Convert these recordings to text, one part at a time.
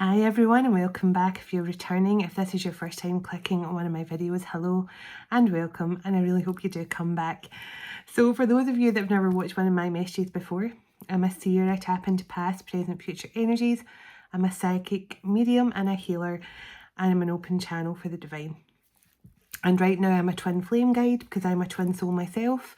Hi everyone and welcome back if you're returning. If this is your first time clicking on one of my videos, hello and welcome, and I really hope you do come back. So for those of you that have never watched one of my messages before, I'm a seer. I tap into past, present, future energies. I'm a psychic medium and a healer, and I'm an open channel for the divine. And right now I'm a twin flame guide because I'm a twin soul myself.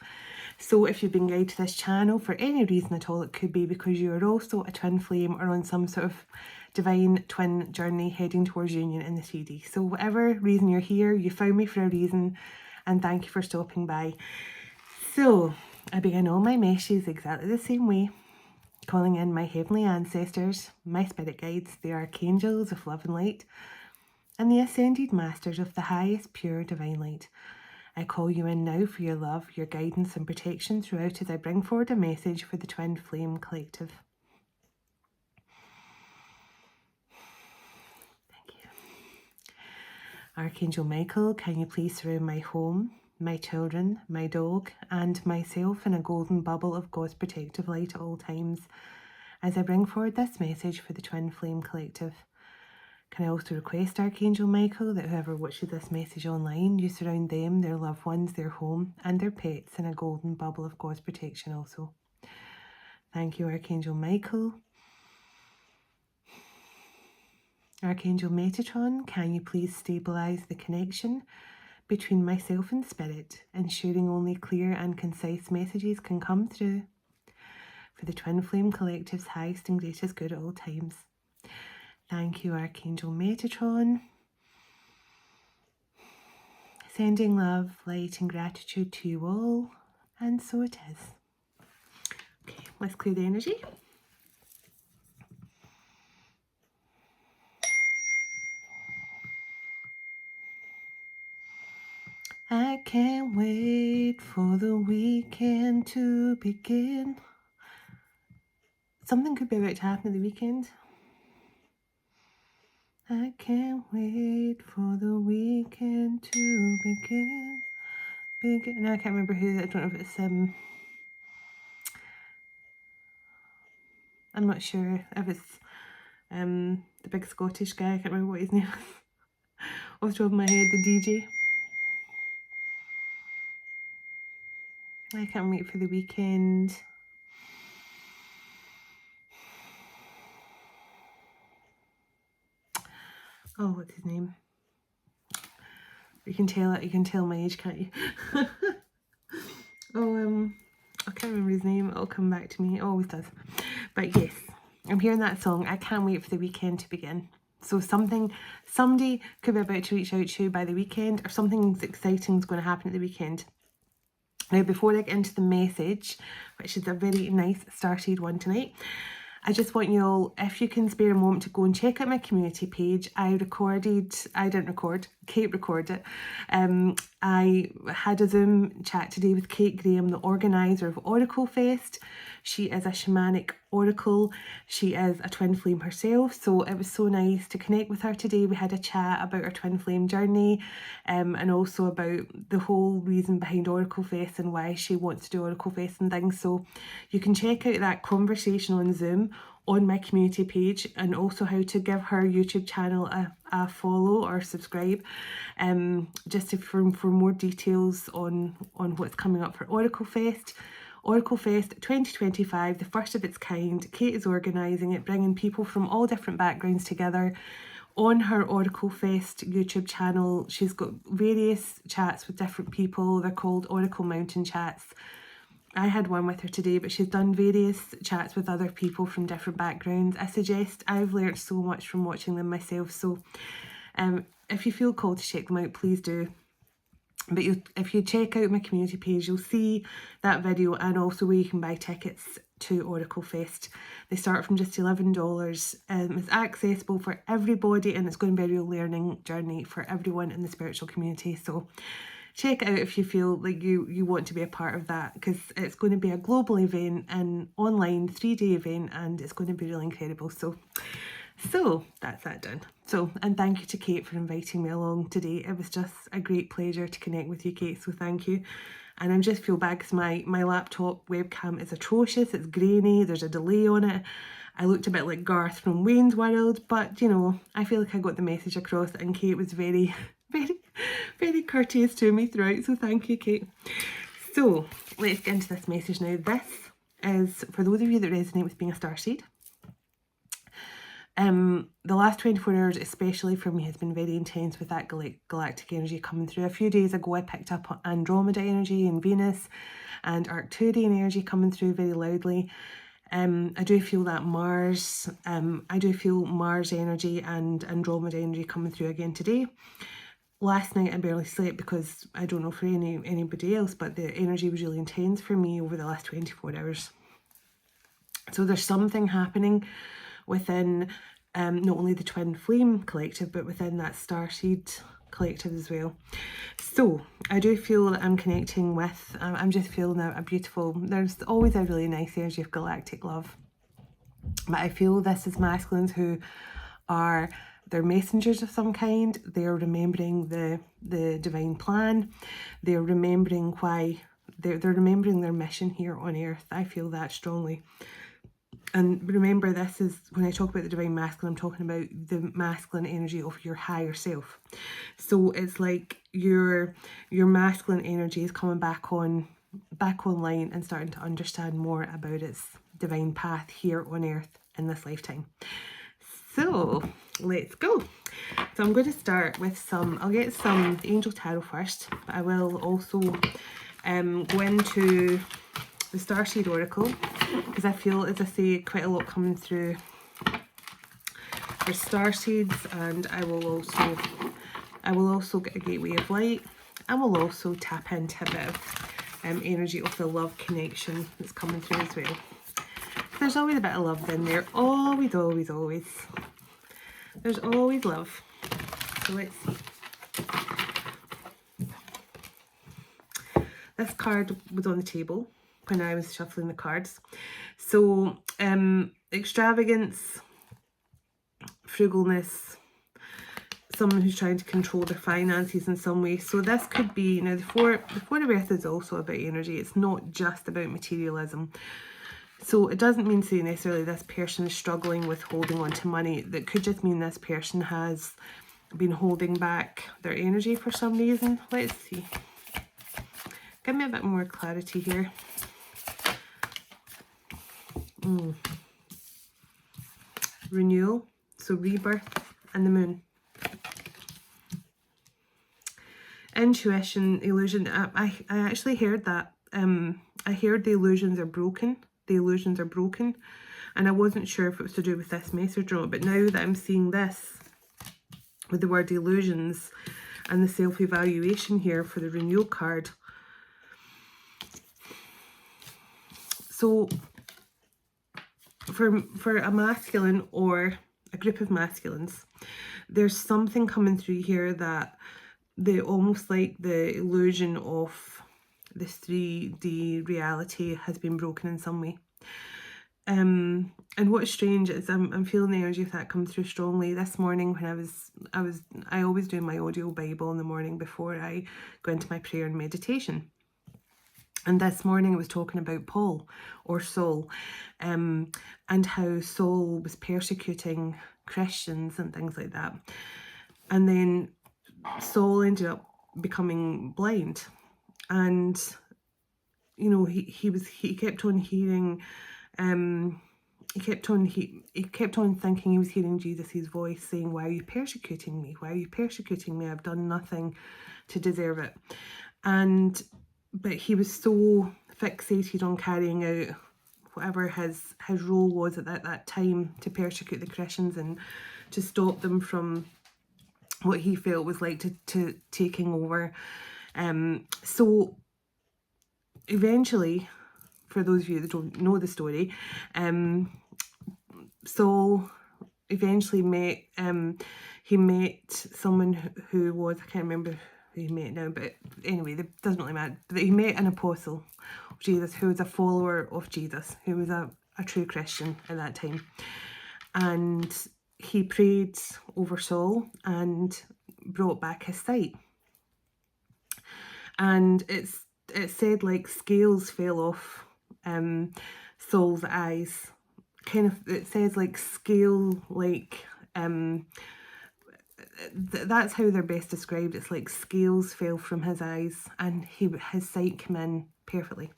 So if you've been guided to this channel for any reason at all, it could be because you are also a twin flame or on some sort of divine twin journey heading towards union in the 3D. So whatever reason you're here, you found me for a reason, and thank you for stopping by. So I begin all my messages exactly the same way, calling in my heavenly ancestors, my spirit guides, the archangels of love and light, and the ascended masters of the highest pure divine light. I call you in now for your love, your guidance and protection throughout as I bring forward a message for the Twin Flame Collective. Thank you. Archangel Michael, can you please surround my home, my children, my dog and myself in a golden bubble of God's protective light at all times as I bring forward this message for the Twin Flame Collective. Can I also request, Archangel Michael, that whoever watches this message online, you surround them, their loved ones, their home and their pets in a golden bubble of God's protection also. Thank you, Archangel Michael. Archangel Metatron, can you please stabilise the connection between myself and spirit, ensuring only clear and concise messages can come through for the Twin Flame Collective's highest and greatest good at all times. Thank you, Archangel Metatron. Sending love, light and gratitude to you all. And so it is. Okay, let's clear the energy. I can't wait for the weekend to begin. Something could be about to happen at the weekend. I can't wait for the weekend to begin. No, I can't remember who. I don't know if it's I'm not sure if it's the big Scottish guy. I can't remember what his name is. Off the top of my head, the DJ. I can't wait for the weekend. Oh, what's his name? You can tell my age, can't you? Oh, I can't remember his name. It'll come back to me. It always does. But yes, I'm hearing that song. I can't wait for the weekend to begin. So somebody could be about to reach out to you by the weekend, or something exciting is going to happen at the weekend. Now, before I get into the message, which is a very nice Starseed one tonight, I just want you all, if you can spare a moment, to go and check out my community page. I didn't record, Kate recorded it. I had a Zoom chat today with Kate Graham, the organiser of Oracle Fest. She is a shamanic oracle. She is a twin flame herself, so it was so nice to connect with her today. We had a chat about her twin flame journey, and also about the whole reason behind Oracle Fest and why she wants to do Oracle Fest and things. So you can check out that conversation on Zoom on my community page, and also how to give her YouTube channel a follow or subscribe, just for more details on what's coming up for Oracle Fest. Oracle Fest 2025, the first of its kind. Kate is organising it, bringing people from all different backgrounds together on her Oracle Fest YouTube channel. She's got various chats with different people. They're called Oracle Mountain Chats. I had one with her today, but she's done various chats with other people from different backgrounds. I've learned so much from watching them myself. So if you feel called to check them out, please do. But if you check out my community page, you'll see that video, and also where you can buy tickets to Oracle Fest. They start from just $11. It's accessible for everybody, and it's going to be a real learning journey for everyone in the spiritual community. So check it out if you feel like you want to be a part of that, because it's going to be a global event, an online 3-day event, and it's going to be really incredible. So that's that done. So, and thank you to Kate for inviting me along today. It was just a great pleasure to connect with you, Kate, so thank you. And I just feel bad because my laptop webcam is atrocious. It's grainy, there's a delay on it, I looked a bit like Garth from Wayne's World, but you know, I feel like I got the message across, and Kate was very, very, very courteous to me throughout, so thank you, Kate. So let's get into this message now. This is for those of you that resonate with being a starseed. The last 24 hours, especially for me, has been very intense with that galactic energy coming through. A few days ago, I picked up Andromeda energy and Venus and Arcturian energy coming through very loudly. I do feel that Mars, I do feel Mars energy and Andromeda energy coming through again today. Last night I barely slept because I don't know for anybody else, but the energy was really intense for me over the last 24 hours. So there's something happening within not only the Twin Flame Collective, but within that Starseed Collective as well. So I do feel that I'm connecting with, I'm just feeling a beautiful, there's always a really nice energy of galactic love. But I feel this is masculines who are, they're messengers of some kind. They're remembering the divine plan. They're remembering why, they're remembering their mission here on earth. I feel that strongly. And remember, this is, when I talk about the divine masculine, I'm talking about the masculine energy of your higher self. So it's like your masculine energy is coming back online and starting to understand more about its divine path here on earth in this lifetime. So let's go. So I'm going to start with some, I'll get some Angel Tarot first, but I will also go into the Starseed Oracle, because I feel, as I say, quite a lot coming through for Starseeds, and I will also get a Gateway of Light, and we'll also tap into a bit of energy of the love connection that's coming through as well. There's always a bit of love in there, always, always, always. There's always love. So let's see. This card was on the table when I was shuffling the cards. So extravagance, frugalness, someone who's trying to control their finances in some way. So this could be, now the four of Earth is also about energy. It's not just about materialism. So it doesn't mean to say necessarily this person is struggling with holding on to money. That could just mean this person has been holding back their energy for some reason. Let's see. Give me a bit more clarity here. Renewal, so rebirth, and the moon. Intuition, illusion. I actually heard that. I heard the illusions are broken. The illusions are broken. And I wasn't sure if it was to do with this message or not. But now that I'm seeing this with the word illusions and the self-evaluation here for the renewal card. So for a masculine or a group of masculines, there's something coming through here that almost like the illusion of this 3D reality has been broken in some way. And what's strange is I'm feeling the energy of that come through strongly this morning when I always do my audio Bible in the morning before I go into my prayer and meditation. And this morning I was talking about Paul, or Saul, and how Saul was persecuting Christians and things like that. And then Saul ended up becoming blind, and you know, he kept on hearing, he kept on thinking he was hearing Jesus' voice saying, "Why are you persecuting me? Why are you persecuting me? I've done nothing to deserve it." But he was so fixated on carrying out whatever his role was at that time, to persecute the Christians and to stop them from what he felt was like to taking over. So eventually, for those of you that don't know the story, Saul eventually met someone who was, I can't remember who he met now, but anyway, it doesn't really matter. But he met an apostle of Jesus who was a follower of Jesus, who was a true Christian at that time. And he prayed over Saul and brought back his sight. And it said like scales fell off Saul's eyes, kind of, it says like scale, like, that's how they're best described. It's like scales fell from his eyes and his sight came in perfectly.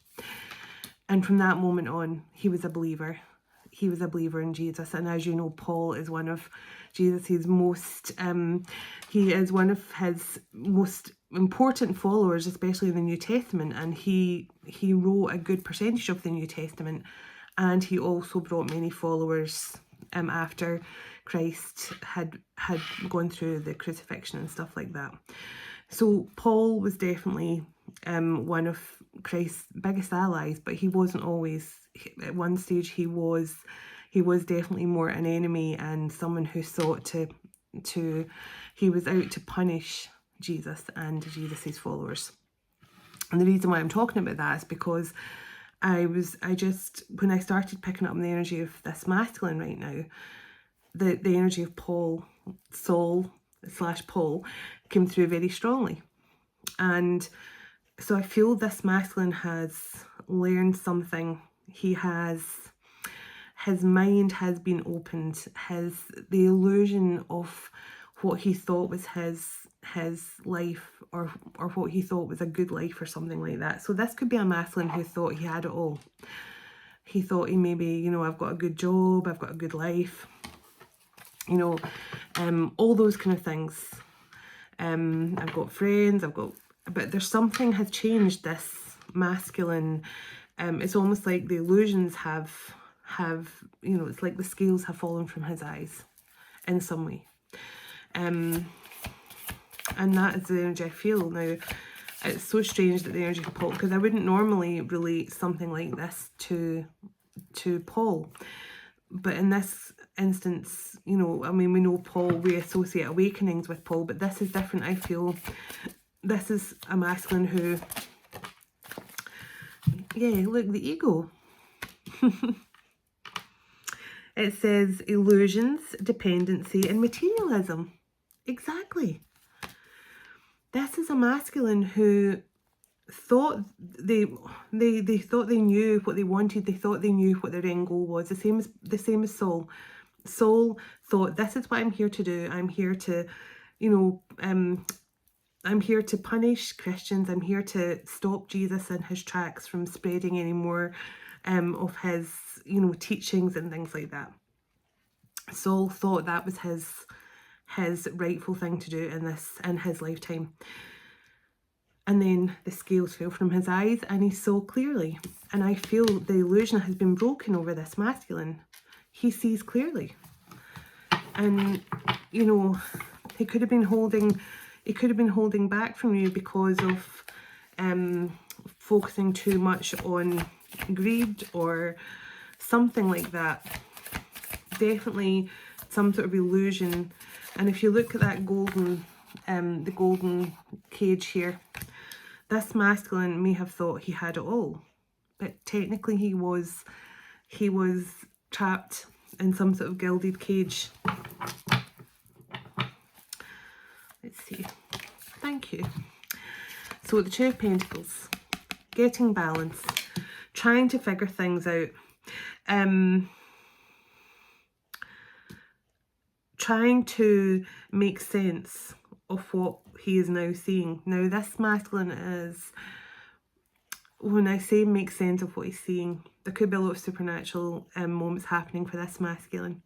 And from that moment on, he was a believer. He was a believer in Jesus. And as you know, Paul is one of Jesus's most, he is one of his most important followers, especially in the New Testament. And he wrote a good percentage of the New Testament. And he also brought many followers after Christ had gone through the crucifixion and stuff like that. So Paul was definitely one of Christ's biggest allies, but he wasn't always. At one stage he was definitely more an enemy and someone who sought he was out to punish Jesus and Jesus's followers. And the reason why I'm talking about that is because when I started picking up on the energy of this masculine right now, the energy of Saul / Paul came through very strongly. And so I feel this masculine has learned something. His mind has been opened. The illusion of what he thought was his life, or what he thought was a good life or something like that. So this could be a masculine who thought he had it all. He thought he maybe, I've got a good job, I've got a good life, all those kind of things. I've got friends, but there's something has changed this masculine. It's almost like the illusions have it's like the scales have fallen from his eyes in some way. And that is the energy I feel now. It's so strange that the energy of Paul, because I wouldn't normally relate something like this to Paul, but in this instance, we know Paul, we associate awakenings with Paul, but this is different. I feel this is a masculine who, look, the ego. It says illusions, dependency, and materialism. Exactly. This is a masculine who thought they thought they knew what they wanted. They thought they knew what their end goal was. The same as Saul. Saul thought, this is what I'm here to do. I'm here to, I'm here to punish Christians. I'm here to stop Jesus and his tracks from spreading any more of his, teachings and things like that. Saul thought that was his rightful thing to do in his lifetime. And then the scales fell from his eyes and he saw clearly. And I feel the illusion has been broken over this masculine. He sees clearly. And, he could have been holding back from you because of focusing too much on greed or something like that. Definitely some sort of illusion. And if you look at that the golden cage here, this masculine may have thought he had it all, but technically he was trapped in some sort of gilded cage. Let's see. Thank you. So the Two of Pentacles, getting balance, trying to figure things out, trying to make sense of what he is now seeing. Now this masculine is, when I say make sense of what he's seeing, there could be a lot of supernatural moments happening for this masculine.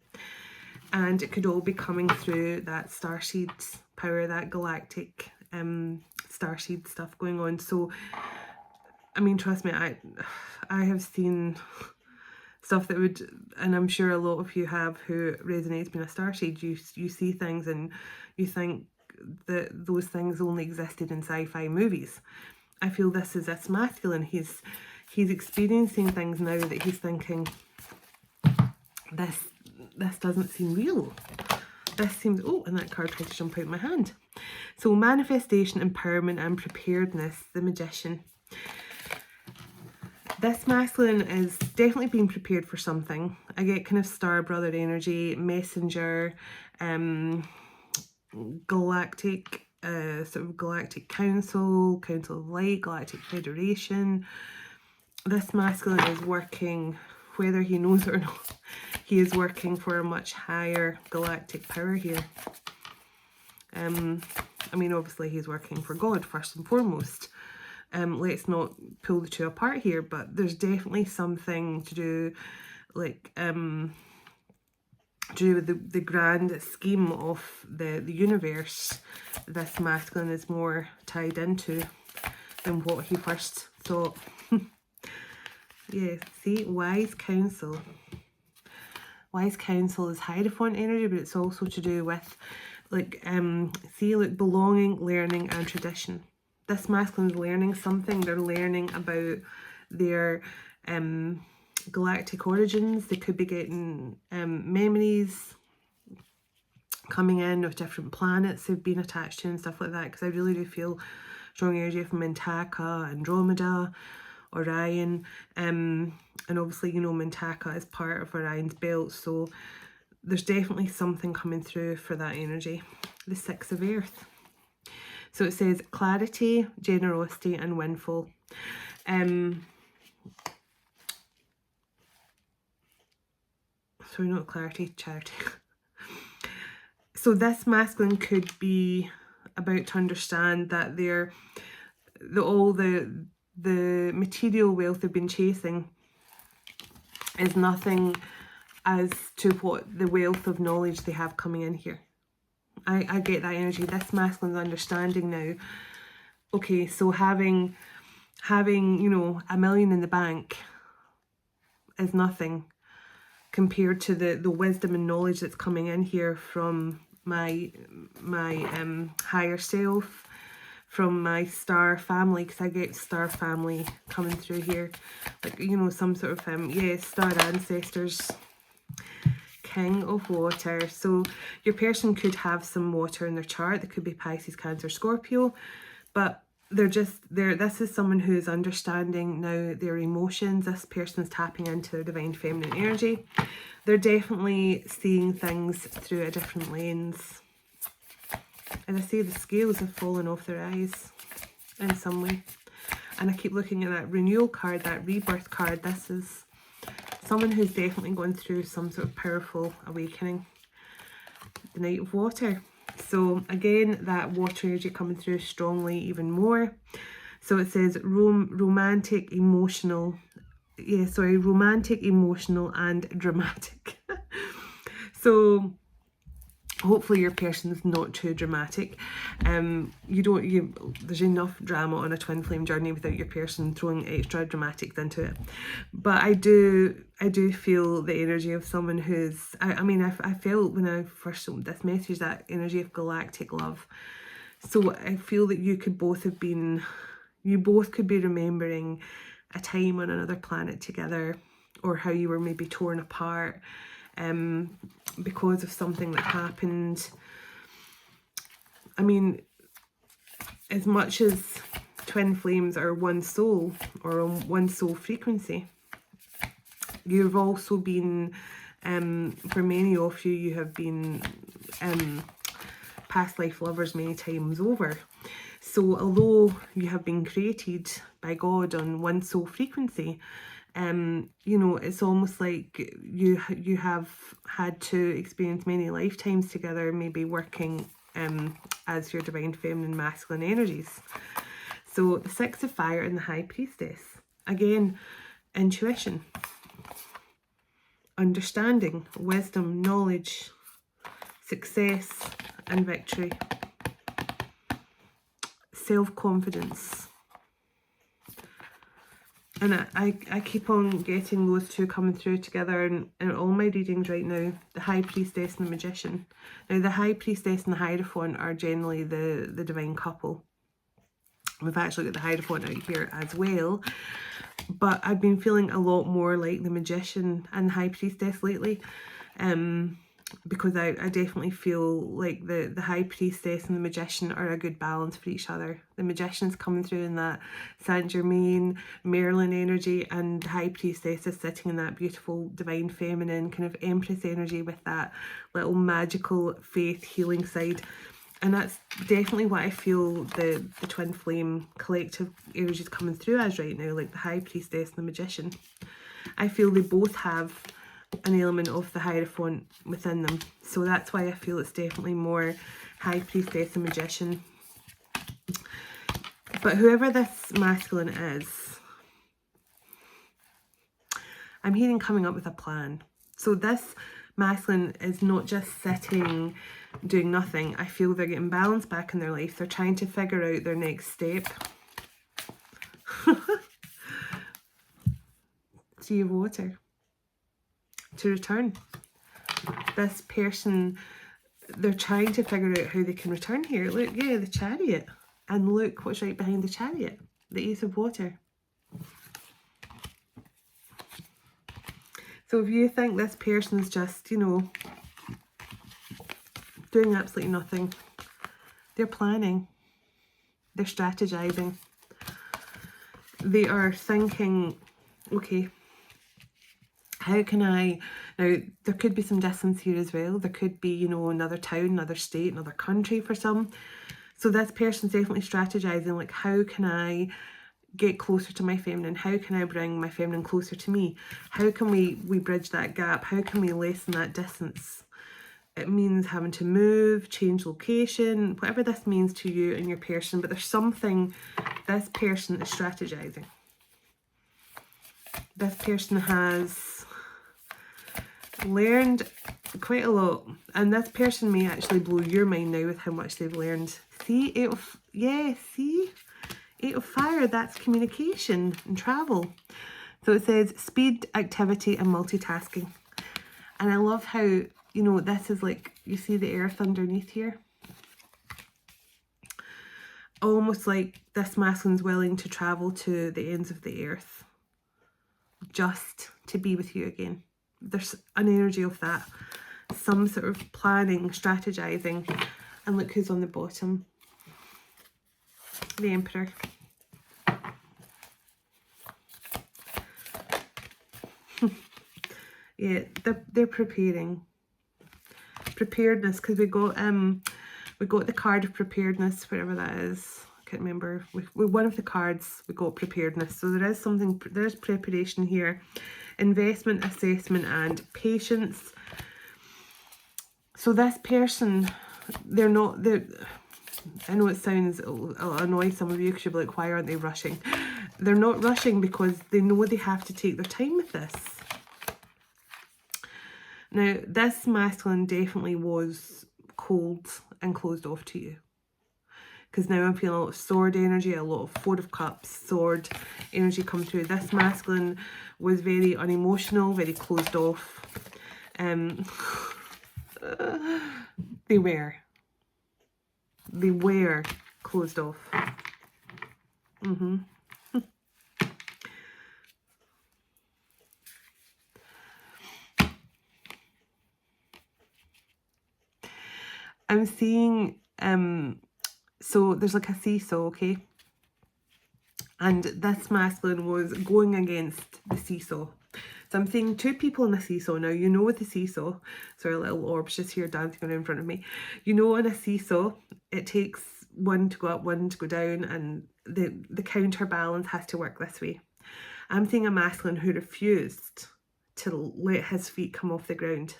And it could all be coming through that Starseed power, that Galactic Starseed stuff going on. So, trust me, I have seen stuff that would, and I'm sure a lot of you have who resonates being a Starseed. You see things and you think that those things only existed in sci-fi movies. I feel this is this masculine. He's experiencing things now that he's thinking, this doesn't seem real. This seems, and that card tried to jump out of my hand. So manifestation, empowerment, and preparedness, the Magician. This masculine is definitely being prepared for something. I get kind of star brother energy, messenger, galactic, sort of galactic council of light, galactic federation. This masculine is working whether he knows it or not, he is working for a much higher galactic power here. I mean, obviously he's working for God first and foremost. Let's not pull the two apart here, but there's definitely something to do, like, to do with the grand scheme of the universe. This masculine is more tied into than what he first thought. Yeah, see, wise counsel. Wise counsel is Hierophant energy, but it's also to do with, like, see, like, belonging, learning, and tradition. This masculine is learning something. They're learning about their galactic origins. They could be getting memories coming in of different planets they've been attached to and stuff like that, because I really do feel strong energy from Mintaka, Andromeda, Orion, and obviously, you know, Mintaka is part of Orion's belt, so there's definitely something coming through for that energy. The Six of Earth. So it says clarity, generosity, and windfall. Sorry, not clarity, charity. So this masculine could be about to understand that all the material wealth they've been chasing is nothing as to what the wealth of knowledge they have coming in here. I get that energy. This masculine's understanding now. Okay, so having you know, $1 million in the bank is nothing compared to the wisdom and knowledge that's coming in here from my higher self, from my star family, because I get star family coming through here, like, you know, some sort of yeah, star ancestors. King of Water. So your person could have some water in their chart. They could be Pisces, Cancer, Scorpio, but this is someone who is understanding now their emotions. This person's tapping into their divine feminine energy. They're definitely seeing things through a different lens. And I say the scales have fallen off their eyes in some way. And I keep looking at that renewal card, that rebirth card. This is someone who's definitely going through some sort of powerful awakening. The Knight of Water. So again, that water energy coming through strongly even more. So it says romantic, emotional. Yeah, sorry, romantic, emotional, and dramatic. So hopefully your person's not too dramatic. There's enough drama on a twin flame journey without your person throwing extra dramatics into it. But I do feel the energy of someone who's, I felt when I first saw this message, that energy of galactic love. So I feel that you both could be remembering a time on another planet together, or how you were maybe torn apart because of something that happened. I mean, as much as twin flames are one soul, or on one soul frequency, you've also been, for many of you, you have been past life lovers many times over. So although you have been created by God on one soul frequency, you know, it's almost like you have had to experience many lifetimes together, maybe working as your divine feminine masculine energies. So the Six of Fire and the High Priestess. Again, intuition, understanding, wisdom, knowledge, success and victory, self-confidence. And I keep on getting those two coming through together in all my readings right now. The High Priestess and the Magician. Now, the High Priestess and the Hierophant are generally the divine couple. We've actually got the Hierophant out here as well. But I've been feeling a lot more like the Magician and the High Priestess lately. Because I definitely feel like the High Priestess and the Magician are a good balance for each other. The Magician's coming through in that Saint Germain, Merlin energy, and the High Priestess is sitting in that beautiful divine feminine kind of Empress energy with that little magical faith healing side. And that's definitely what I feel the twin flame collective energy is coming through as right now, like the High Priestess and the Magician. I feel they both have an element of the Hierophant within them. So that's why I feel it's definitely more High Priestess and Magician. But whoever this masculine is, I'm hearing coming up with a plan. So this masculine is not just sitting, doing nothing. I feel they're getting balance back in their life. They're trying to figure out their next step. Sea of Water. To return. This person, they're trying to figure out how they can return here. Look, yeah, the Chariot. And look what's right behind the Chariot. The Ace of Water. So if you think this person's just, you know, doing absolutely nothing, they're planning, they're strategizing, they are thinking, okay, how can I, now there could be some distance here as well, there could be, you know, another town, another state, another country for some. So this person's definitely strategizing, like, how can I get closer to my feminine? How can I bring my feminine closer to me? How can we bridge that gap? How can we lessen that distance? It means having to move, change location, whatever this means to you and your person, but there's something this person is strategizing. This person has learned quite a lot, and this person may actually blow your mind now with how much they've learned. See, Eight of Fire, that's communication and travel. So it says speed, activity and multitasking. And I love how, you know, this is like, you see the earth underneath here? Almost like this masculine's willing to travel to the ends of the earth just to be with you again. There's an energy of that. Some sort of planning, strategizing. And look who's on the bottom. The Emperor. Yeah, they're preparing. Preparedness, because we got the card of preparedness, whatever that is. I can't remember. With one of the cards we got preparedness. So there is something, there's preparation here. Investment, assessment and patience. So this person, I know it sounds, it'll annoy some of you because you'll be like, why aren't they rushing? They're not rushing because they know they have to take their time with this. Now, this masculine definitely was cold and closed off to you. Because now I'm feeling a lot of sword energy, a lot of Four of Cups, sword energy come through. This masculine was very unemotional, very closed off. They were closed off. I'm seeing, so there's like a seesaw, okay? And this masculine was going against the seesaw. So I'm seeing two people in a seesaw. Now, you know with the seesaw, sorry, a little orb's just here dancing around in front of me. You know on a seesaw, it takes one to go up, one to go down, and the counterbalance has to work this way. I'm seeing a masculine who refused to let his feet come off the ground.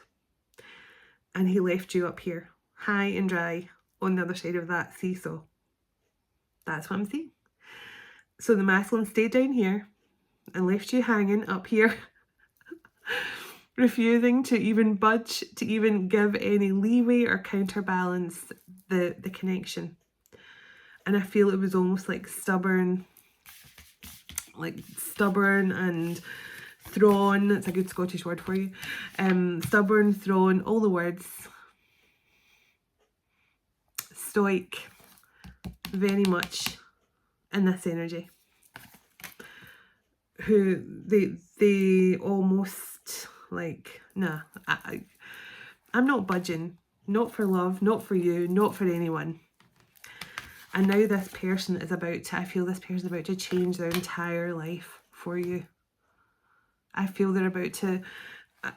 And he left you up here, high and dry, on the other side of that seesaw. That's what I'm seeing. So the masculine stayed down here and left you hanging up here, refusing to even budge, to even give any leeway or counterbalance the connection. And I feel it was almost like stubborn and thrawn. That's a good Scottish word for you. Stubborn, thrawn, all the words. Stoic, very much in this energy. Who they almost like, nah, I'm not budging, not for love, not for you, not for anyone. And now this person is about to, I feel this person is about to change their entire life for you. I feel they're about to,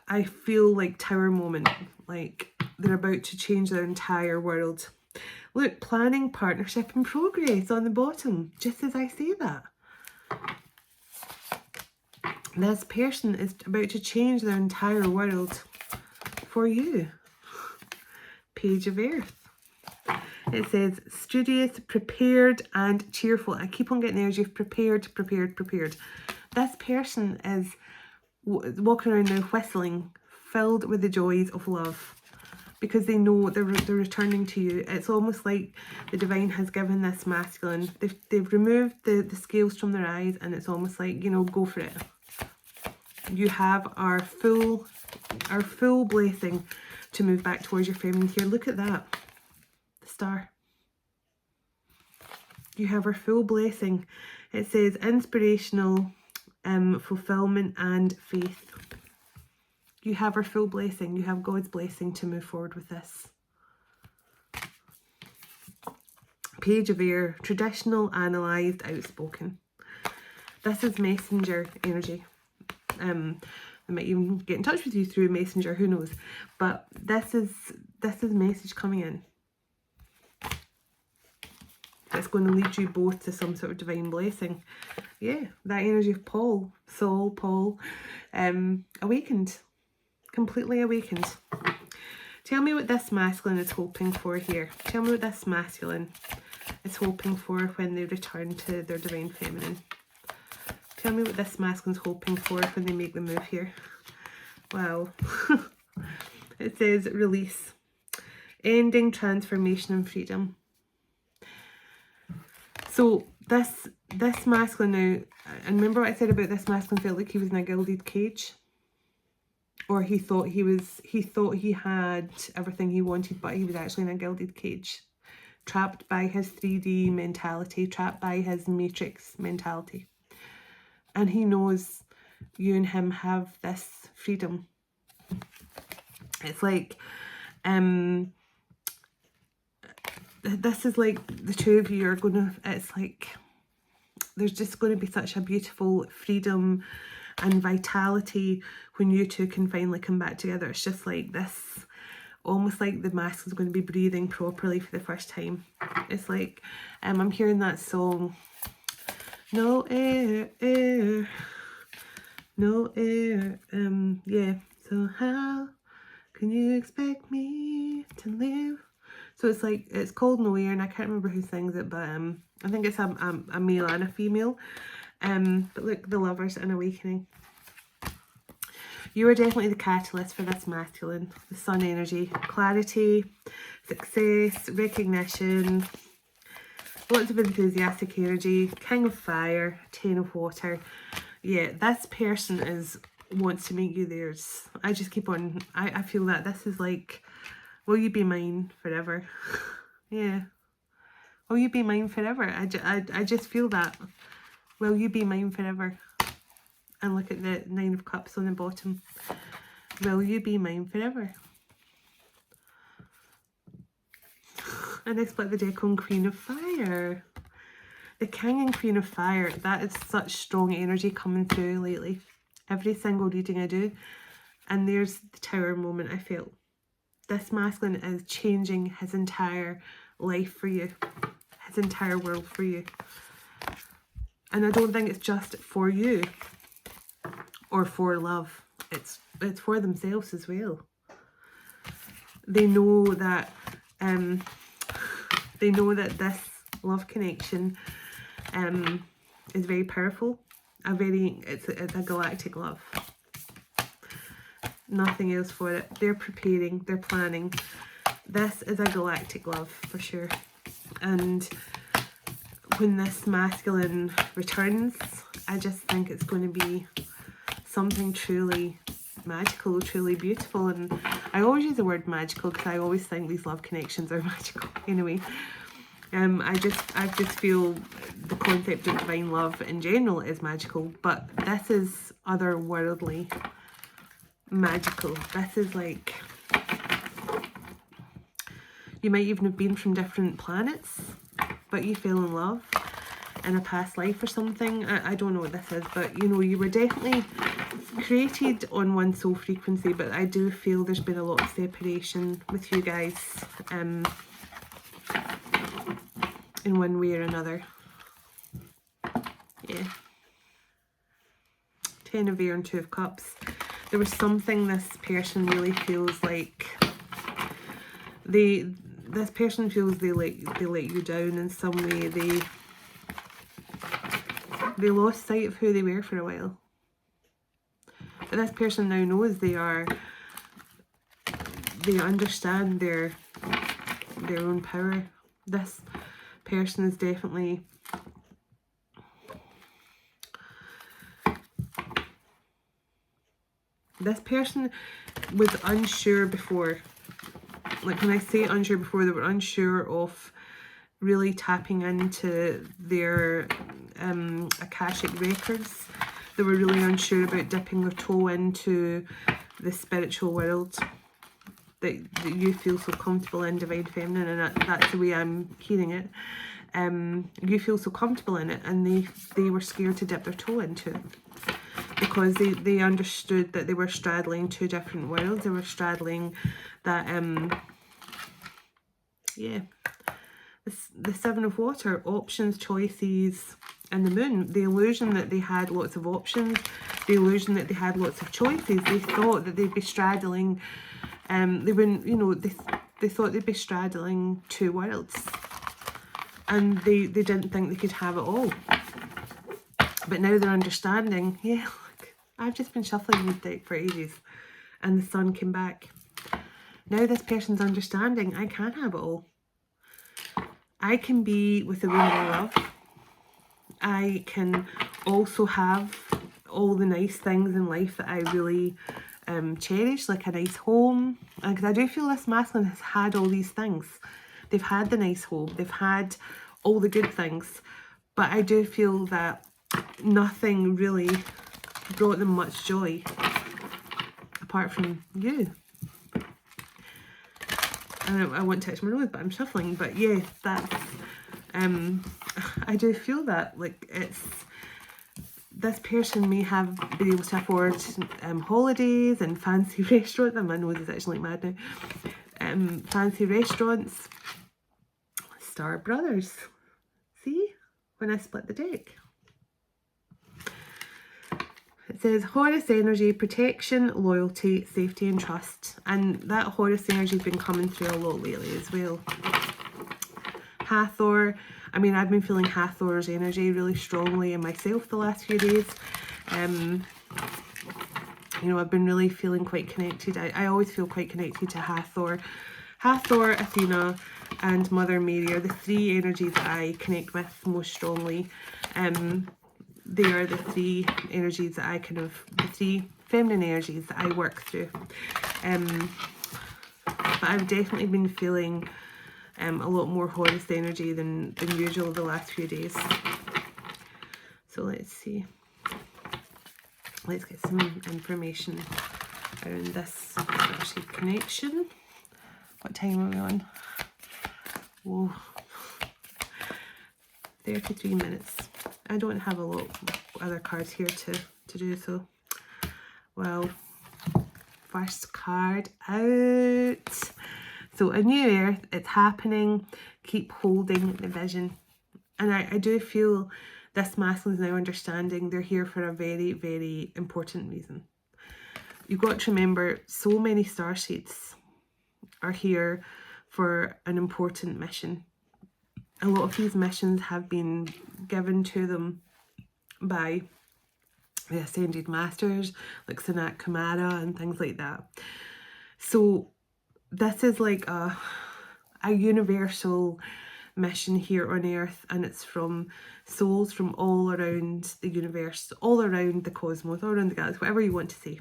I feel like Tower moment, like they're about to change their entire world. Look, planning, partnership and progress on the bottom, just as I say that. This person is about to change their entire world for you. Page of Earth. It says studious, prepared and cheerful. I keep on getting the energy of prepared, prepared, prepared. This person is walking around now whistling, filled with the joys of love, because they know they're returning to you. It's almost like the divine has given this masculine, they've removed the scales from their eyes, and it's almost like, you know, go for it. You have our full blessing to move back towards your feminine here. Look at that. The star. You have our full blessing. It says inspirational, fulfillment and faith. You have our full blessing. You have God's blessing to move forward with this. Page of Air, traditional, analysed, outspoken. This is messenger energy. They might even get in touch with you through messenger, who knows. But this is message coming in. It's going to lead you both to some sort of divine blessing. Yeah, that energy of Paul, awakened. Completely awakened. Tell me what this masculine is hoping for here. Tell me what this masculine is hoping for when they return to their divine feminine. Tell me what this masculine's hoping for when they make the move here. Wow. It says release. Ending, transformation and freedom. So this masculine now, and remember what I said about this masculine felt like he was in a gilded cage? Or he thought he had everything he wanted, but he was actually in a gilded cage. Trapped by his 3D mentality, trapped by his matrix mentality. And he knows you and him have this freedom. It's like, this is like the two of you are going to, it's like, there's just going to be such a beautiful freedom and vitality when you two can finally come back together. It's just like this, almost like the mask is going to be breathing properly for the first time. It's like, I'm hearing that song, no air, air, no air, yeah, so how can you expect me to live? So it's like, it's called No Air, and I can't remember who sings it, but I think it's a male and a female. But look, the Lovers and Awakening. You are definitely the catalyst for this masculine. The sun energy, clarity, success, recognition, lots of enthusiastic energy, King of Fire, 10 of Water. Yeah, this person wants to make you theirs. I just keep on, I feel that this is like, will you be mine forever? Yeah. Will you be mine forever? I just feel that. Will you be mine forever? And look at the 9 of Cups on the bottom. Will you be mine forever? And I split the deck on Queen of Fire. The King and Queen of Fire, that is such strong energy coming through lately. Every single reading I do. And there's the Tower moment I felt. This masculine is changing his entire life for you. His entire world for you. And I don't think it's just for you or for love. It's for themselves as well. They know that this love connection is very powerful. It's a galactic love. Nothing else for it. They're preparing, they're planning. This is a galactic love for sure. And when this masculine returns, I just think it's going to be something truly magical, truly beautiful. And I always use the word magical because I always think these love connections are magical. Anyway, I just feel the concept of divine love in general is magical, but this is otherworldly magical. This is like, you might even have been from different planets, but you fell in love in a past life or something. I don't know what this is, but you know, you were definitely created on one soul frequency, but I do feel there's been a lot of separation with you guys in one way or another. Yeah. Ten of Air and Two of Cups. There was something this person really feels like this person feels they let you down in some way. They lost sight of who they were for a while. But this person now knows they understand their own power. This person is definitely this person was unsure before. Like when I say unsure before, they were unsure of really tapping into their Akashic records. They were really unsure about dipping their toe into the spiritual world that you feel so comfortable in, Divine Feminine, and that's the way I'm hearing it. You feel so comfortable in it, and they were scared to dip their toe into it because they understood that they were straddling two different worlds. They were straddling that yeah, the Seven of Water, options, choices, and the Moon. The illusion that they had lots of options, the illusion that they had lots of choices. They thought that they'd be straddling, they wouldn't, you know, they thought they'd be straddling two worlds, and they didn't think they could have it all. But now they're understanding, yeah, look, I've just been shuffling this deck for ages, and the sun came back. Now this person's understanding, I can have it all. I can be with the woman I love. I can also have all the nice things in life that I really cherish, like a nice home. Because I do feel this masculine has had all these things. They've had the nice home. They've had all the good things. But I do feel that nothing really brought them much joy apart from you. I won't touch my nose, but I'm shuffling. But yeah, that's I do feel that, like, it's, this person may have been able to afford holidays and fancy restaurants. My nose is actually mad now. Fancy restaurants. Star Brothers. See? When I split the deck. It says Horus energy, protection, loyalty, safety and trust. And that Horus energy has been coming through a lot lately as well. Hathor. I mean, I've been feeling Hathor's energy really strongly in myself the last few days. You know, I've been really feeling quite connected. I always feel quite connected to Hathor. Hathor, Athena and Mother Mary are the three energies that I connect with most strongly. They are the three energies that I the three feminine energies that I work through. But I've definitely been feeling a lot more Horus energy than usual the last few days. So let's see. Let's get some information around this Starseed connection. What time are we on? Whoa. 33 minutes. I don't have a lot of other cards here to do so. Well, first card out. So a new earth, it's happening. Keep holding the vision. And I do feel this masculine is now understanding they're here for a very, very important reason. You've got to remember, so many starseeds are here for an important mission. A lot of these missions have been given to them by the Ascended Masters, like Sanat Kumara and things like that. So this is like a universal mission here on Earth, and it's from souls from all around the universe, all around the cosmos, all around the galaxy, whatever you want to say.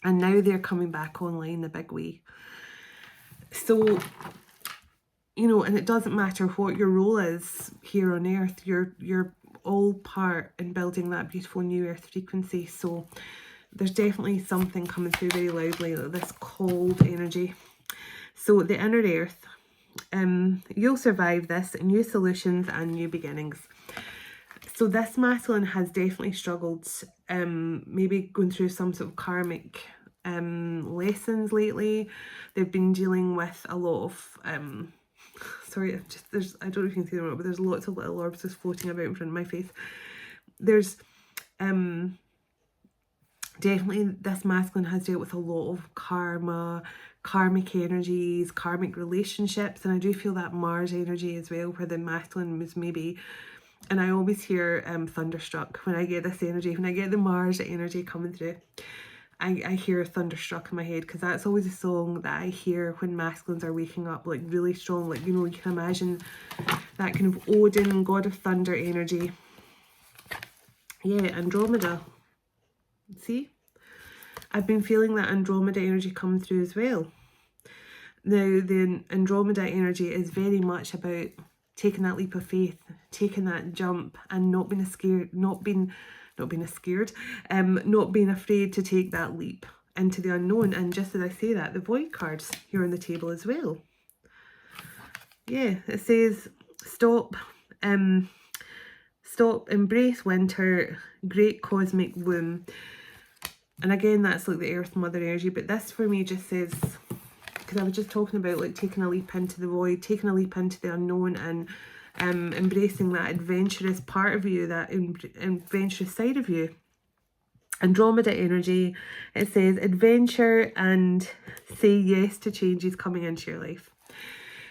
And now they're coming back online the big way. So, you know, and it doesn't matter what your role is here on Earth, you're all part in building that beautiful new Earth frequency. So there's definitely something coming through very loudly, like this cold energy. So the inner Earth, you'll survive this, new solutions and new beginnings. So this masculine has definitely struggled, maybe going through some sort of karmic lessons lately. They've been dealing with a lot of sorry, I don't know if you can see them or not, but there's lots of little orbs just floating about in front of my face. There's Definitely this masculine has dealt with a lot of karma, karmic energies, karmic relationships, and I do feel that Mars energy as well, where the masculine was maybe, and I always hear thunderstruck when I get this energy, when I get the Mars energy coming through. I hear thunderstruck in my head, because that's always a song that I hear when masculines are waking up, like really strong, like, you know, you can imagine that kind of Odin, god of thunder energy. Yeah, Andromeda. See? I've been feeling that Andromeda energy come through as well. Now, the Andromeda energy is very much about taking that leap of faith, taking that jump, and not being scared, not being afraid to take that leap into the unknown. And just as I say that, the Void card's here on the table as well. Yeah, it says stop, embrace winter, great cosmic womb. And again, that's like the Earth Mother energy, but this for me just says, because I was just talking about like taking a leap into the void, taking a leap into the unknown, and embracing that adventurous part of you, that adventurous side of you. Andromeda energy, it says adventure and say yes to changes coming into your life.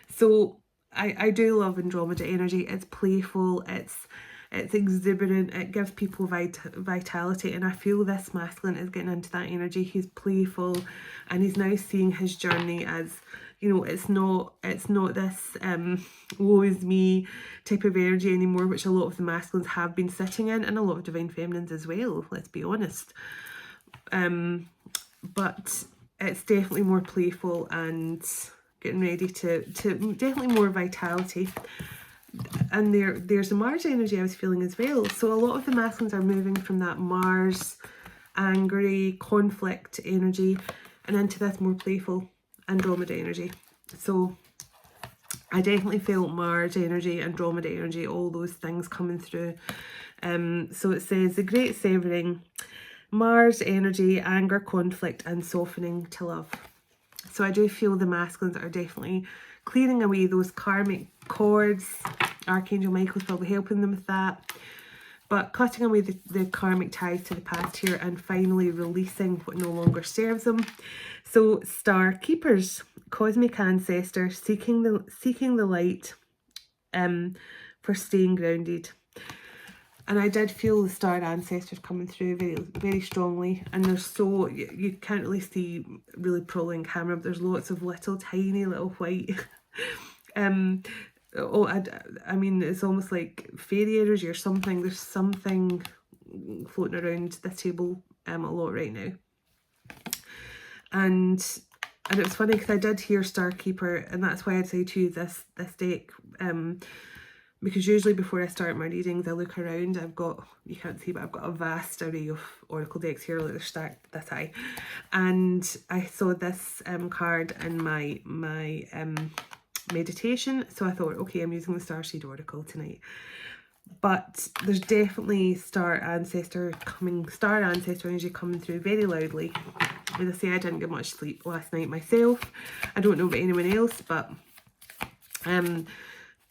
So I do love Andromeda energy. It's playful, it's exuberant, it gives people vitality, and I feel this masculine is getting into that energy. He's playful, and he's now seeing his journey as, you know, it's not this woe is me type of energy anymore, which a lot of the masculines have been sitting in, and a lot of divine feminines as well, let's be honest. But it's definitely more playful and getting ready to definitely more vitality. And there's a Mars energy I was feeling as well. So a lot of the masculines are moving from that Mars, angry, conflict energy, and into this more playful Andromeda energy. So I definitely felt Mars energy, Andromeda energy, all those things coming through. So it says the great severing, Mars energy, anger, conflict, and softening to love. So I do feel the masculines are definitely clearing away those karmic cords. Archangel Michael's probably helping them with that. But cutting away the karmic ties to the past here, and finally releasing what no longer serves them. So star keepers, cosmic ancestors, seeking the light, for staying grounded. And I did feel the star ancestors coming through very, very strongly. And there's so, you can't really see really probably in camera, but there's lots of little tiny little white I mean, it's almost like fairy energy or something. There's something floating around the table a lot right now. And it was funny because I did hear Star Keeper, and that's why I'd say to you this deck, because usually before I start my readings I look around. I've got, you can't see, but I've got a vast array of oracle decks here, like they're stacked this high, and I saw this card in my meditation, so I thought, okay, I'm using the Starseed oracle tonight. But there's definitely star ancestor energy coming through very loudly. As I say, I didn't get much sleep last night myself. I don't know about anyone else, but and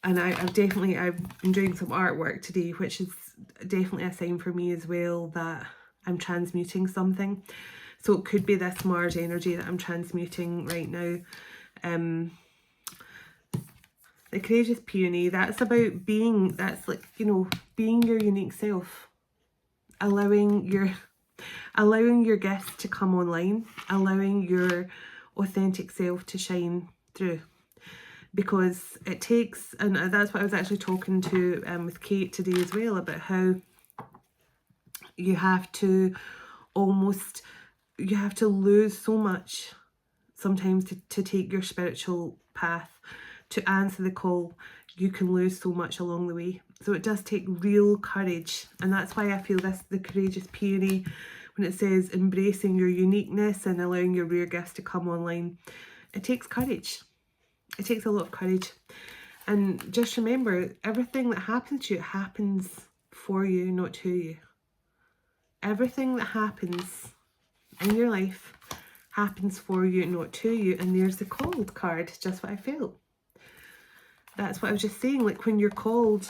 I've been doing some artwork today, which is definitely a sign for me as well that I'm transmuting something. So it could be this Mars energy that I'm transmuting right now. The courageous peony, that's about being, that's like, you know, being your unique self, allowing your gifts to come online, allowing your authentic self to shine through. Because it takes, and that's what I was actually talking to with Kate today as well, about how you have to lose so much sometimes to take your spiritual path, to answer the call. You can lose so much along the way. So it does take real courage, and that's why I feel the courageous peony, when it says embracing your uniqueness and allowing your rare gifts to come online, it takes courage. It takes a lot of courage. And just remember, everything that happens to you, happens for you, not to you. Everything that happens in your life happens for you, not to you. And there's the called card, just what I felt. That's what I was just saying. Like, when you're called,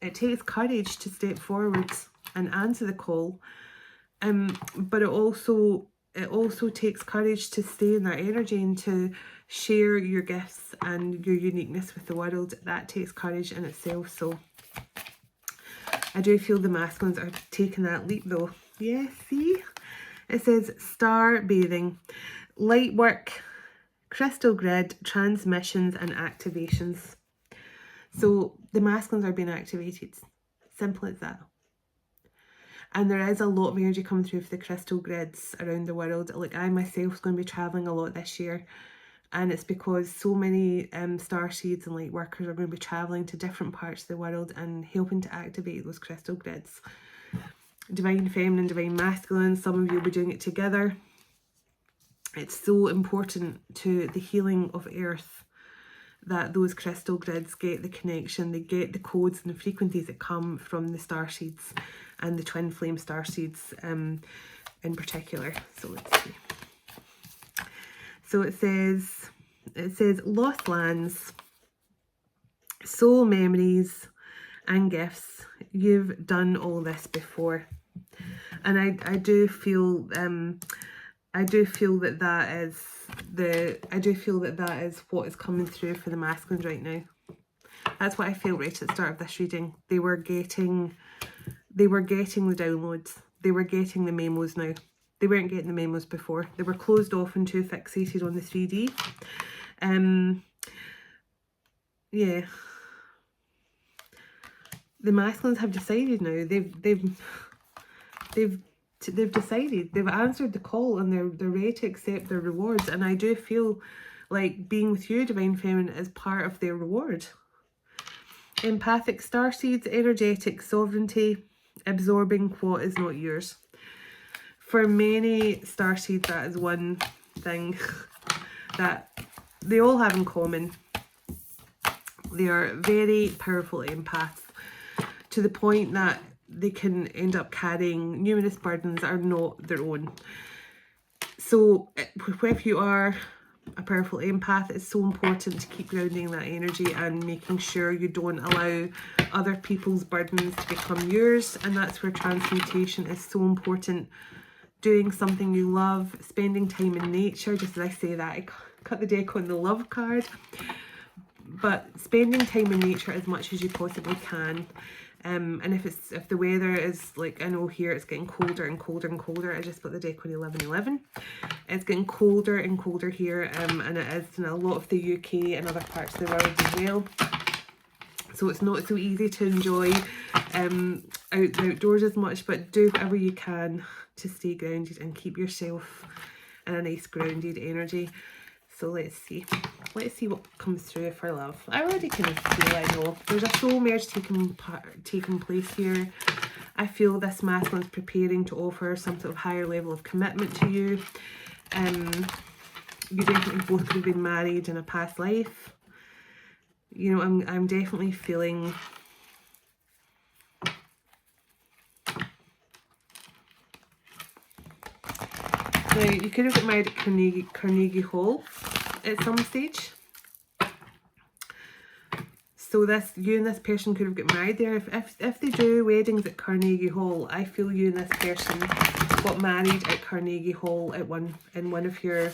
it takes courage to step forward and answer the call. But it also takes courage to stay in that energy and to share your gifts and your uniqueness with the world. That takes courage in itself. So I do feel the masculines are taking that leap though. Yeah, see? It says star bathing, light work, crystal grid, transmissions and activations. So the masculines are being activated. Simple as that. And there is a lot of energy coming through for the crystal grids around the world. Like I myself is going to be travelling a lot this year. And it's because so many starseeds and light workers are going to be travelling to different parts of the world and helping to activate those crystal grids. Divine feminine, divine masculine, some of you will be doing it together. It's so important to the healing of Earth that those crystal grids get the connection, they get the codes and the frequencies that come from the starseeds and the twin flame starseeds in particular. So let's see. So it says lost lands, soul memories and gifts. You've done all this before. And I do feel that is what is coming through for the masculines right now. That's what I felt right at the start of this reading. They were getting the downloads. They were getting the memos now. They weren't getting the memos before. They were closed off and too fixated on the 3D. Yeah. The masculines have decided now. They've decided. They've answered the call and they're ready to accept their rewards. And I do feel like being with you, Divine Feminine, is part of their reward. Empathic starseeds, energetic sovereignty, absorbing what is not yours. For many starseeds, that is one thing that they all have in common. They are very powerful empaths to the point that they can end up carrying numerous burdens that are not their own. So if you are a powerful empath, it's so important to keep grounding that energy and making sure you don't allow other people's burdens to become yours. And that's where transmutation is so important. Doing something you love, spending time in nature. Just as I say that, I cut the deck on the love card. But spending time in nature as much as you possibly can. And if the weather is, like I know here it's getting colder and colder and colder. I just put the deck on 1111. It's getting colder and colder here, and it is in a lot of the UK and other parts of the world as well. So it's not so easy to enjoy outdoors as much, but do whatever you can to stay grounded and keep yourself in a nice grounded energy. So let's see what comes through for love. I already kind of feel, I know there's a soul merge taking place here. I feel this masculine is preparing to offer some sort of higher level of commitment to you. You definitely both could have been married in a past life. You know, I'm definitely feeling now you could have got married at Carnegie Hall at some stage. So you and this person could have got married there. If they do weddings at Carnegie Hall, I feel you and this person got married at Carnegie Hall in one of your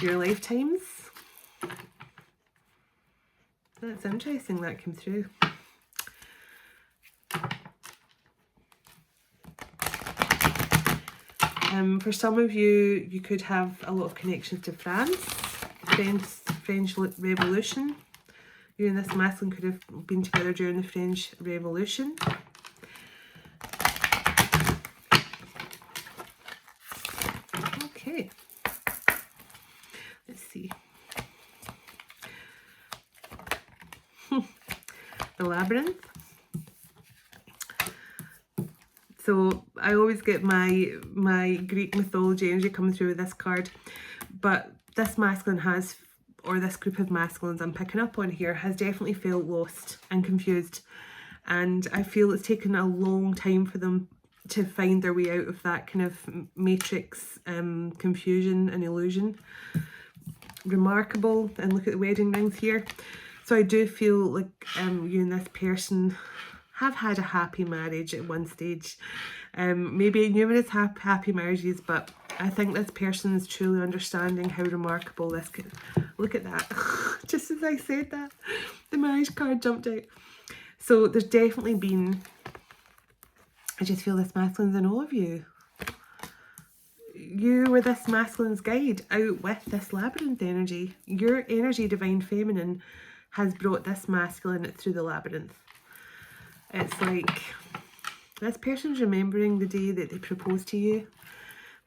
lifetimes. That's interesting that came through. For some of you, you could have a lot of connections to France, French Revolution. You and this masculine could have been together during the French Revolution. Okay. Let's see. The Labyrinth. So I always get my Greek mythology energy coming through with this card, but this masculine has, or this group of masculines I'm picking up on here, has definitely felt lost and confused, and I feel it's taken a long time for them to find their way out of that kind of matrix confusion and illusion. Remarkable, and look at the wedding rings here. So I do feel like you and this person have had a happy marriage at one stage, Maybe numerous happy marriages, but I think this person is truly understanding how remarkable this could... Look at that. Just as I said that, the marriage card jumped out. So there's definitely been... I just feel this masculine's in all of you. You were this masculine's guide out with this labyrinth energy. Your energy, Divine Feminine, has brought this masculine through the labyrinth. It's like this person's remembering the day that they proposed to you.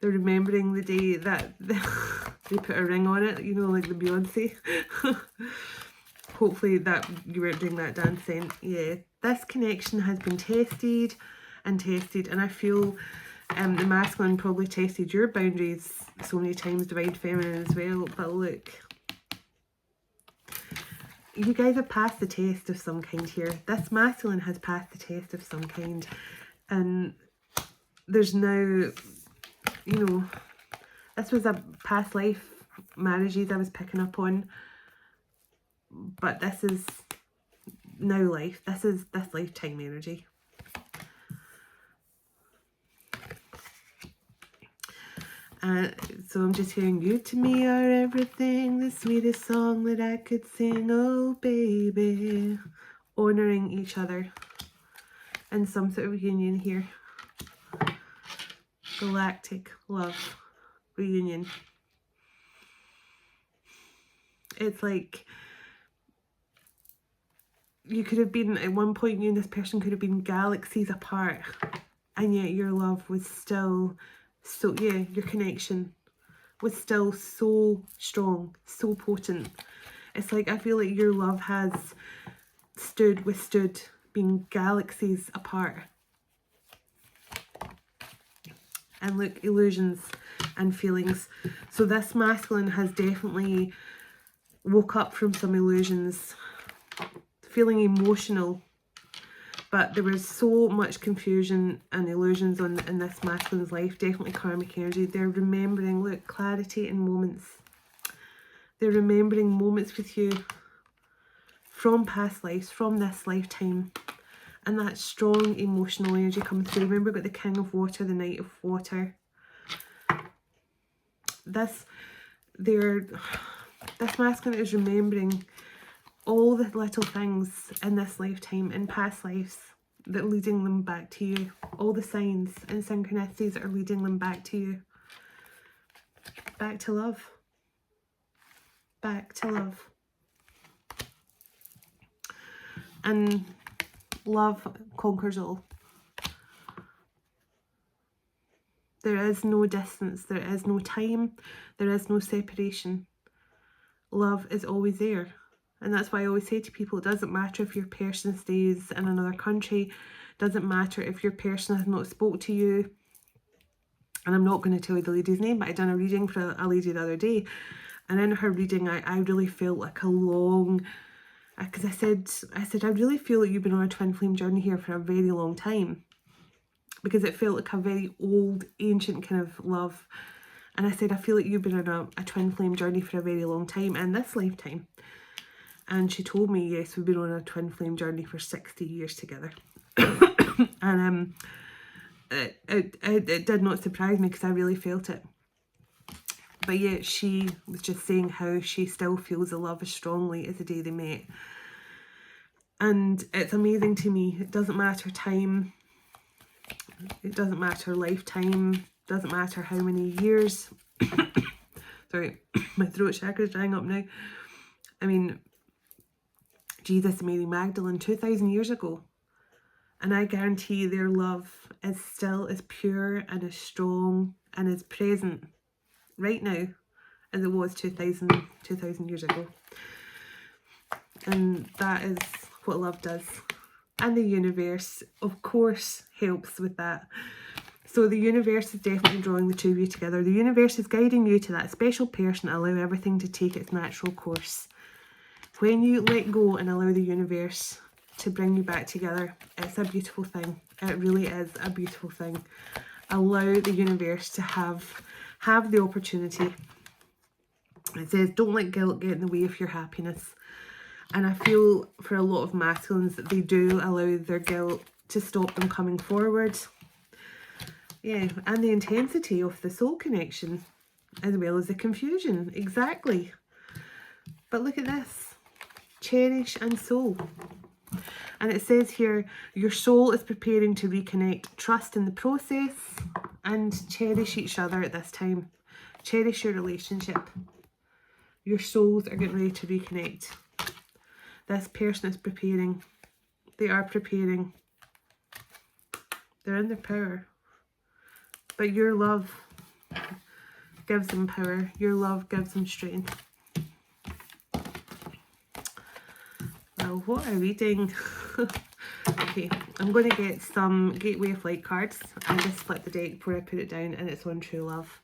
They're remembering the day that they put a ring on it, you know, like the Beyonce. Hopefully that you weren't doing that dancing. Yeah, this connection has been tested and tested, and I feel the masculine probably tested your boundaries so many times, Divine Feminine as well. But look, you guys have passed the test of some kind here. This masculine has passed the test of some kind, and there's now, you know, this was a past life marriages I was picking up on, but this is now life. This is this lifetime energy. So I'm just hearing, you to me are everything, the sweetest song that I could sing, oh baby. Honouring each other in some sort of union here. Galactic love reunion. It's like you could have been, at one point you and this person could have been galaxies apart, and yet your love was still so, yeah, your connection was still so strong, so potent. It's like I feel like your love has withstood being galaxies apart. And look, illusions and feelings. So this masculine has definitely woke up from some illusions, feeling emotional. But there was so much confusion and illusions in this masculine's life. Definitely karmic energy. They're remembering, look, clarity in moments. They're remembering moments with you from past lives, from this lifetime. And that strong emotional energy coming through. Remember, we've got the King of Water, the Knight of Water. This masculine is remembering all the little things in this lifetime, in past lives, that are leading them back to you. All the signs and synchronicities that are leading them back to you. Back to love. Back to love. And love conquers all. There is no distance, there is no time, there is no separation. Love is always there. And that's why I always say to people, it doesn't matter if your person stays in another country, it doesn't matter if your person has not spoke to you. And I'm not going to tell you the lady's name, but I done a reading for a lady the other day. And in her reading, I really felt like a long... Because I said, I really feel like you've been on a twin flame journey here for a very long time. Because it felt like a very old, ancient kind of love. And I said, I feel like you've been on a twin flame journey for a very long time in this lifetime. And she told me, yes, we've been on a twin flame journey for 60 years together. And it did not surprise me because I really felt it. But yet she was just saying how she still feels the love as strongly as the day they met. And it's amazing to me. It doesn't matter time. It doesn't matter lifetime. Doesn't matter how many years. Sorry, my throat chakra's drying up now. I mean, Jesus, Mary Magdalene, 2,000 years ago. And I guarantee their love is still as pure and as strong and as present right now as it was 2,000 years ago. And that is what love does. And the universe, of course, helps with that. So the universe is definitely drawing the two of you together. The universe is guiding you to that special person. Allow everything to take its natural course. When you let go and allow the universe to bring you back together, it's a beautiful thing. It really is a beautiful thing. Allow the universe to have the opportunity. It says, don't let guilt get in the way of your happiness. And I feel for a lot of masculines that they do allow their guilt to stop them coming forward. Yeah, and the intensity of the soul connection, as well as the confusion. Exactly. But look at this. Cherish and soul. And it says here, your soul is preparing to reconnect. Trust in the process and cherish each other at this time. Cherish your relationship. Your souls are getting ready to reconnect. This person is preparing. They are preparing. They're in their power. But your love gives them power. Your love gives them strength. Well, what a reading. Okay, I'm going to get some Gateway of Light cards. I just split the deck before I put it down, and it's on true love.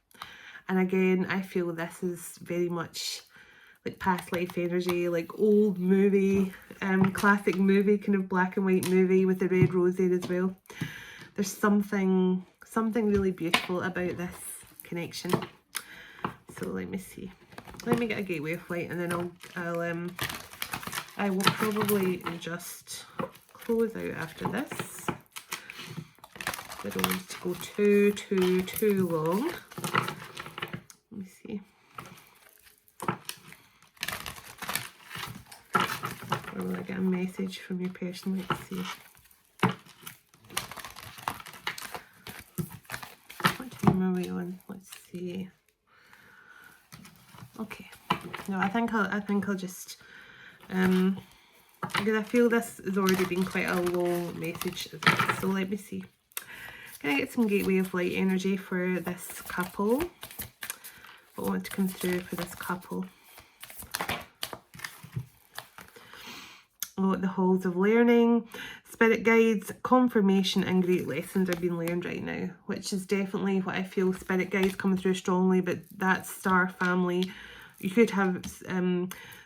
And again, I feel this is very much like past life energy, like old movie, classic movie, kind of black and white movie with the red rose there as well. There's something really beautiful about this connection. So let me see. Let me get a Gateway of Light, and then I will probably just close out after this. I don't want it to go too long. Let me see. Or will I get a message from your person? Let's see. What time are we on? Let's see. Okay. No, I think I'll just because I feel this has already been quite a long message as well. So let me see. Can I get some Gateway of Light energy for this couple? What I want to come through for this couple? Oh, the halls of learning, spirit guides, confirmation, and great lessons are being learned right now, which is definitely what I feel. Spirit guides coming through strongly, but that's star family. You could have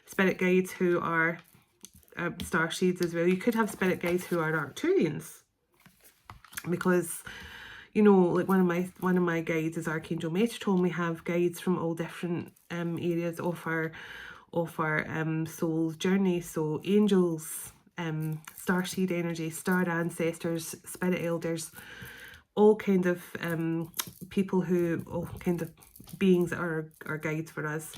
spirit guides who are starseeds as well. You could have spirit guides who are Arcturians, because you know, like one of my guides is Archangel Metatron. We have guides from all different areas of our soul's journey. So angels, starseed energy, star ancestors, spirit elders, all kinds of people all kinds of beings that are guides for us.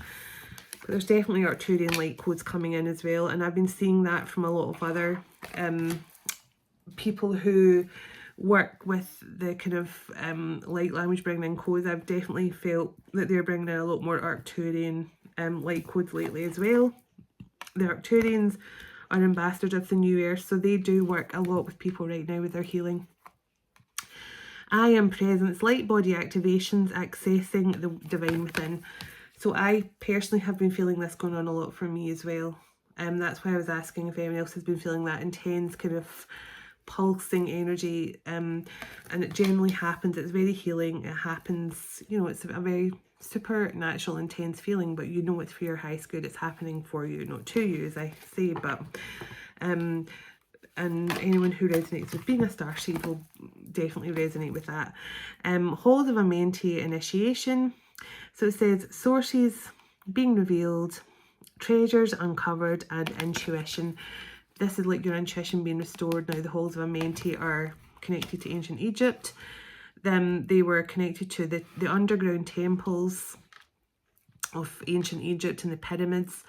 But there's definitely Arcturian light codes coming in as well, and I've been seeing that from a lot of other people who work with the kind of light language bringing in codes. I've definitely felt that they're bringing in a lot more Arcturian light codes lately as well. The Arcturians are ambassadors of the New Earth, so they do work a lot with people right now with their healing. I am presence, light body activations, accessing the divine within. So I personally have been feeling this going on a lot for me as well. That's why I was asking if anyone else has been feeling that intense kind of pulsing energy, and it generally happens. It's very healing. It happens, you know, it's a very supernatural intense feeling, but you know it's for your highest good. It's happening for you, not to you, as I say. But and anyone who resonates with being a starseed will definitely resonate with that. Halls of a Mentee initiation. So it says sources being revealed, treasures uncovered, and intuition. This is like your intuition being restored. Now the halls of a Mentee are connected to ancient Egypt. Then they were connected to the underground temples of ancient Egypt and the pyramids.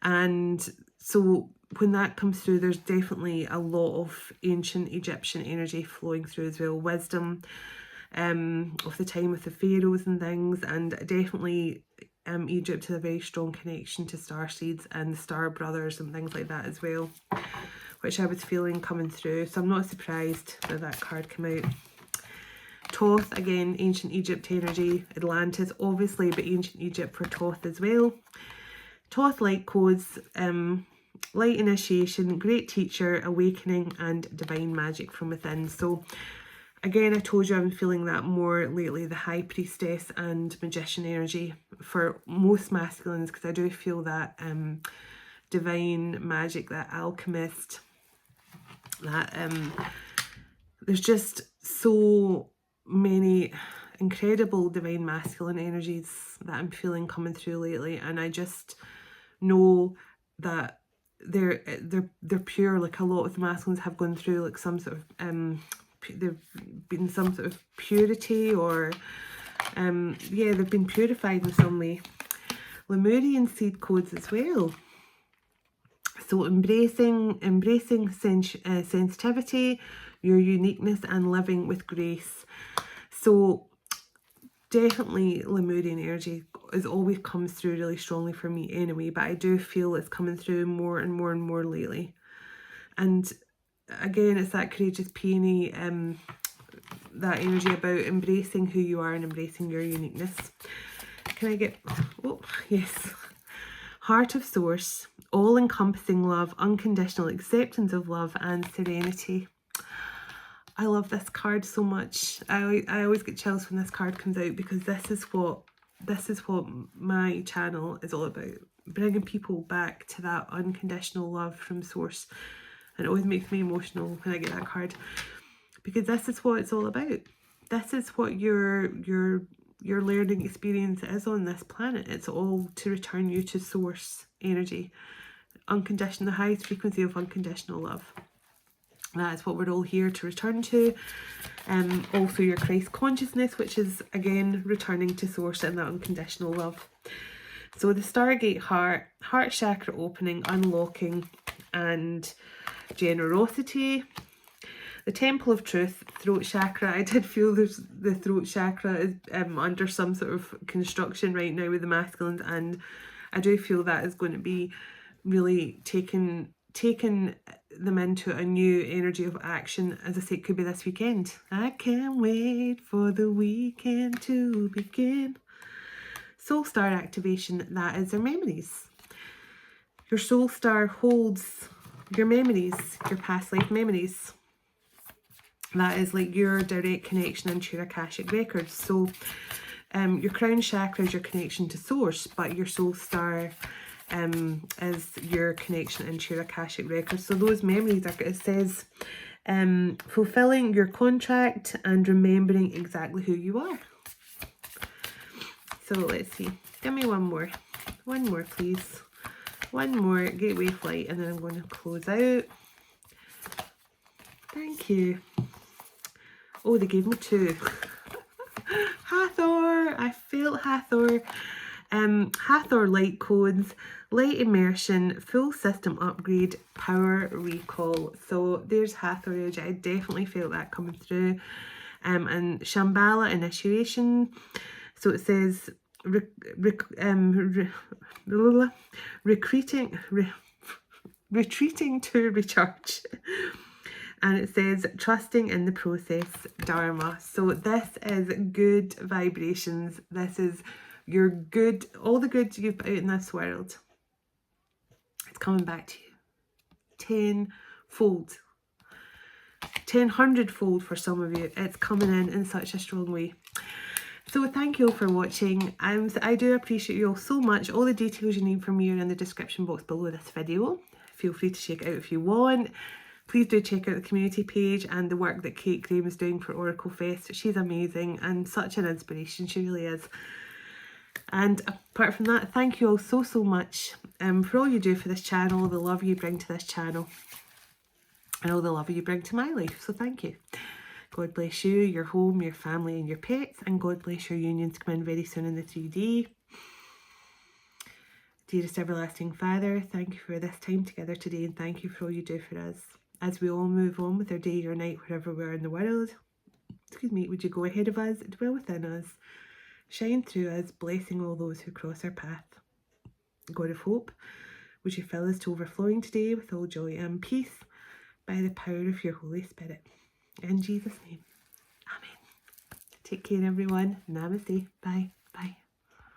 And so when that comes through, there's definitely a lot of ancient Egyptian energy flowing through as well. Wisdom of the time with the pharaohs and things, and definitely Egypt has a very strong connection to starseeds and the star brothers and things like that as well, which I was feeling coming through. So I'm not surprised that that card came out. Thoth, again, ancient Egypt energy. Atlantis, obviously, but ancient Egypt for Thoth as well. Thoth light codes, light initiation, great teacher, awakening, and divine magic from within. So again, I told you I'm feeling that more lately, the high priestess and magician energy for most masculines, because I do feel that divine magic, that alchemist, that there's just so many incredible divine masculine energies that I'm feeling coming through lately, and I just know that they're pure. Like a lot of the masculines have gone through like some sort of they've been some sort of purity, or yeah, they've been purified in some way. Lemurian seed codes as well. So embracing sensitivity, your uniqueness, and living with grace. So definitely Lemurian energy is always comes through really strongly for me anyway, but I do feel it's coming through more and more and more lately. And again, it's that courageous peony, that energy about embracing who you are and embracing your uniqueness. Can I get, oh yes, Heart of Source, all-encompassing love, unconditional acceptance of love, and serenity. I love this card so much. I always get chills when this card comes out, because this is what my channel is all about, bringing people back to that unconditional love from source. And it always makes me emotional when I get that card, because this is what it's all about. This is what your learning experience is on this planet. It's all to return you to source energy, unconditional, the highest frequency of unconditional love. That is what we're all here to return to. Also your Christ consciousness, which is again returning to source and that unconditional love. So the Stargate heart chakra opening, unlocking, and generosity. The Temple of Truth, throat chakra. I did feel the throat chakra is under some sort of construction right now with the masculines, and I do feel that is going to be really taking them into a new energy of action. As I say, it could be this weekend. I can't wait for the weekend to begin. Soul star activation, that is their memories. Your soul star holds your memories, your past life memories. That is like your direct connection into your Akashic records. So your crown chakra is your connection to source, but your soul star is your connection into your Akashic records. So those memories are, it says, fulfilling your contract and remembering exactly who you are. So let's see. Give me one more. One more, please. One more gateway flight, and then I'm going to close out. Thank you. Oh, they gave me two. Hathor. I felt Hathor. Hathor light codes, light immersion, full system upgrade, power recall. So there's Hathor energy. I definitely felt that coming through. And Shambhala initiation. So it says retreating to recharge. And it says trusting in the process, Dharma. So this is good vibrations. This is your good, all the good you've put out in this world. It's coming back to you. 10-fold. 100-fold for some of you. It's coming in such a strong way. So thank you all for watching. I do appreciate you all so much. All the details you need from me are in the description box below this video. Feel free to check it out if you want. Please do check out the community page and the work that Kate Graham is doing for Oracle Fest. She's amazing and such an inspiration. She really is. And apart from that, thank you all so much for all you do for this channel, the love you bring to this channel, and all the love you bring to my life. So thank you. God bless you, your home, your family, and your pets. And God bless your unions come in very soon in the 3D. Dearest everlasting Father, thank you for this time together today, and thank you for all you do for us. As we all move on with our day or night, wherever we are in the world, excuse me, would you go ahead of us, dwell within us, shine through us, blessing all those who cross our path. God of hope, would you fill us to overflowing today with all joy and peace by the power of your Holy Spirit. In Jesus' name, Amen. Take care, everyone. Namaste. Bye.